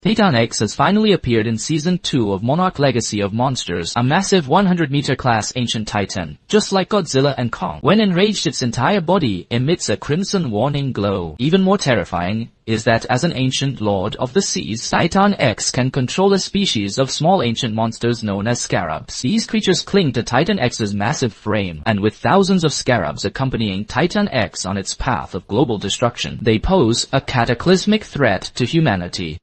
Titan X has finally appeared in Season 2 of Monarch Legacy of Monsters, a massive 100-meter class ancient titan, just like Godzilla and Kong. When enraged, its entire body emits a crimson warning glow. Even more terrifying is that as an ancient lord of the seas, Titan X can control a species of small ancient monsters known as scarabs. These creatures cling to Titan X's massive frame, and with thousands of scarabs accompanying Titan X on its path of global destruction, they pose a cataclysmic threat to humanity.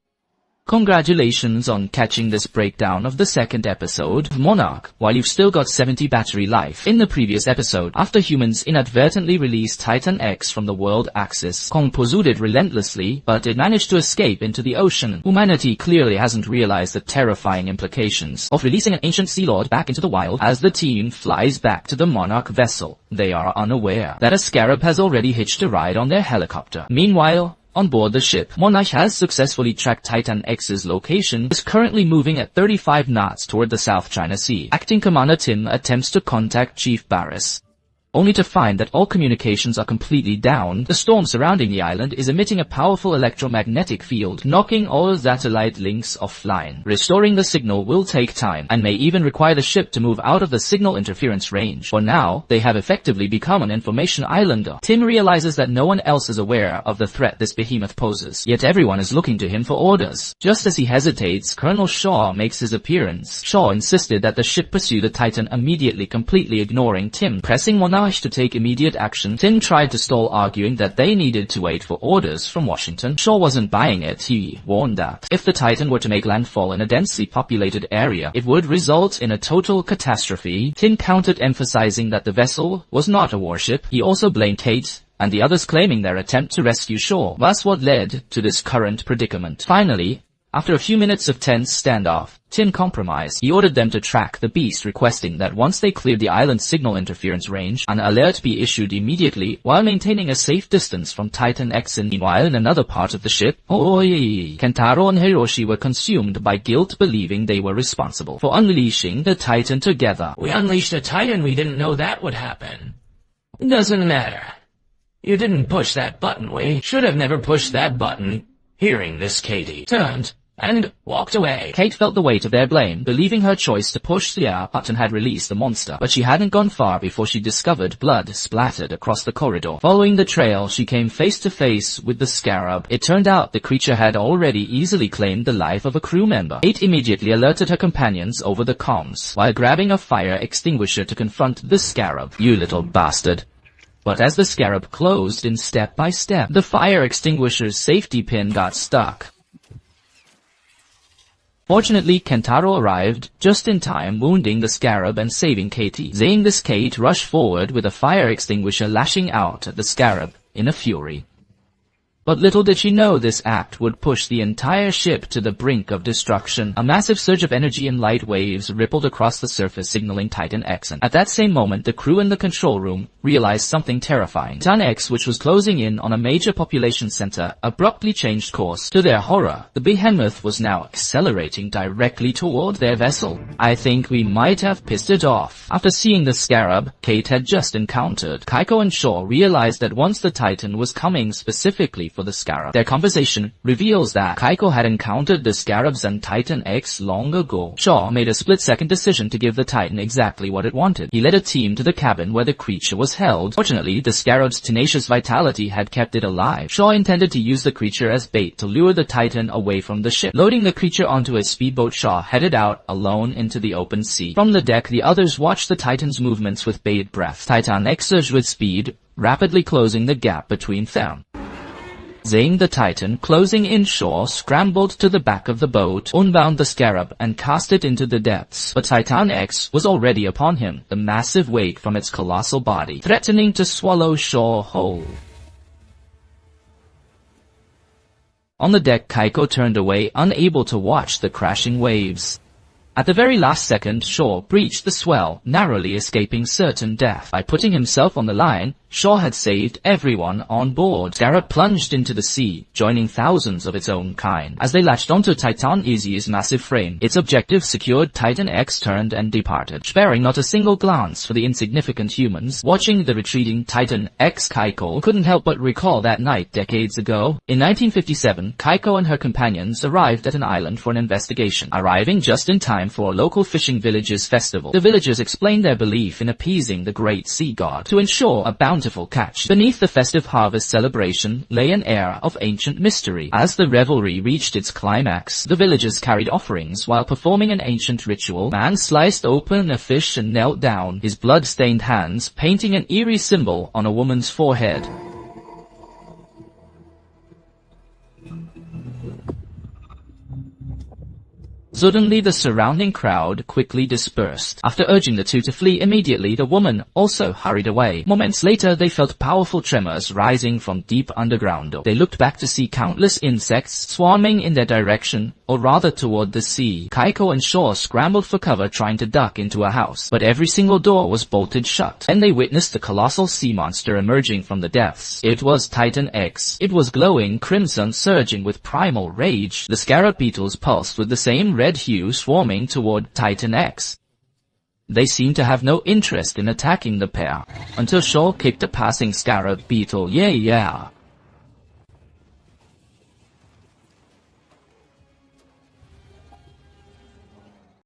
Congratulations on catching this breakdown of the second episode of Monarch, while you've still got 70 battery life. In the previous episode, after humans inadvertently released Titan X from the world axis, Kong pursued it relentlessly, but it managed to escape into the ocean. Humanity clearly hasn't realized the terrifying implications of releasing an ancient sea lord back into the wild. As the team flies back to the Monarch vessel, they are unaware that a scarab has already hitched a ride on their helicopter. Meanwhile, on board the ship, Monarch has successfully tracked Titan X's location, is currently moving at 35 knots toward the South China Sea. Acting Commander Tim attempts to contact Chief Barris, only to find that all communications are completely down. The storm surrounding the island is emitting a powerful electromagnetic field, knocking all satellite links offline. Restoring the signal will take time, and may even require the ship to move out of the signal interference range. For now, they have effectively become an information islander. Tim realizes that no one else is aware of the threat this behemoth poses, yet everyone is looking to him for orders. Just as he hesitates, Colonel Shaw makes his appearance. Shaw insisted that the ship pursue the Titan immediately, completely ignoring Tim. Pressing Monarch to take immediate action, Tim tried to stall, arguing that they needed to wait for orders from Washington. Shaw wasn't buying it. He warned that if the Titan were to make landfall in a densely populated area, it would result in a total catastrophe. Tim countered, emphasizing that the vessel was not a warship. He also blamed Kate and the others, claiming their attempt to rescue Shaw was what led to this current predicament. Finally, after a few minutes of tense standoff, Tim compromised. He ordered them to track the beast, requesting that once they cleared the island's signal interference range, an alert be issued immediately while maintaining a safe distance from Titan X. Meanwhile, in another part of the ship, Kentaro and Hiroshi were consumed by guilt, believing they were responsible for unleashing the Titan together. We unleashed a Titan, we didn't know that would happen. It doesn't matter. You didn't push that button, we should have never pushed that button. Hearing this, Katie turned and walked away. Kate felt the weight of their blame, believing her choice to push the button had released the monster. But she hadn't gone far before she discovered blood splattered across the corridor. Following the trail, she came face to face with the scarab. It turned out the creature had already easily claimed the life of a crew member. Kate immediately alerted her companions over the comms, while grabbing a fire extinguisher to confront the scarab. "You little bastard." But as the scarab closed in step by step, the fire extinguisher's safety pin got stuck. Fortunately, Kentaro arrived just in time, wounding the scarab and saving Katie. Seeing this, Kate rushed forward with a fire extinguisher, lashing out at the scarab in a fury. But little did she know this act would push the entire ship to the brink of destruction. A massive surge of energy and light waves rippled across the surface, signaling Titan X. At that same moment, the crew in the control room realized something terrifying. Titan X, which was closing in on a major population center, abruptly changed course. To their horror, the behemoth was now accelerating directly toward their vessel. "I think we might have pissed it off." After seeing the scarab Kate had just encountered, Kaiko and Shaw realized that once the Titan was coming specifically for the scarab. Their conversation reveals that Kaiko had encountered the scarabs and Titan X long ago. Shaw made a split-second decision to give the Titan exactly what it wanted. He led a team to the cabin where the creature was held. Fortunately, the scarab's tenacious vitality had kept it alive. Shaw intended to use the creature as bait to lure the Titan away from the ship. Loading the creature onto a speedboat, Shaw headed out alone into the open sea. From the deck, the others watched the Titan's movements with bated breath. Titan X surged with speed, rapidly closing the gap between them. Seeing the Titan closing in, Shaw scrambled to the back of the boat, unbound the scarab, and cast it into the depths. But Titan X was already upon him, the massive weight from its colossal body threatening to swallow Shaw whole. On the deck, Kaiko turned away, unable to watch the crashing waves. At the very last second, Shaw breached the swell, narrowly escaping certain death. By putting himself on the line, Shaw had saved everyone on board. Scarab plunged into the sea, joining thousands of its own kind. As they latched onto Titan X's massive frame, its objective secured, Titan X turned and departed, sparing not a single glance for the insignificant humans. Watching the retreating Titan X, Keiko couldn't help but recall that night decades ago. In 1957, Keiko and her companions arrived at an island for an investigation, arriving just in time for a local fishing village's festival. The villagers explained their belief in appeasing the great sea god to ensure a bountiful catch. Beneath the festive harvest celebration lay an air of ancient mystery. As the revelry reached its climax, the villagers carried offerings while performing an ancient ritual. Man sliced open a fish and knelt down, his blood-stained hands painting an eerie symbol on a woman's forehead. Suddenly the surrounding crowd quickly dispersed. After urging the two to flee immediately, the woman also hurried away. Moments later, they felt powerful tremors rising from deep underground. They looked back to see countless insects swarming in their direction, or rather toward the sea. Keiko and Shaw scrambled for cover trying to duck into a house, but every single door was bolted shut. Then they witnessed the colossal sea monster emerging from the depths. It was Titan X. It was glowing crimson, surging with primal rage. The scarab beetles pulsed with the same red hue, swarming toward Titan X. They seemed to have no interest in attacking the pair, until Shaw kicked a passing scarab beetle. Yeah.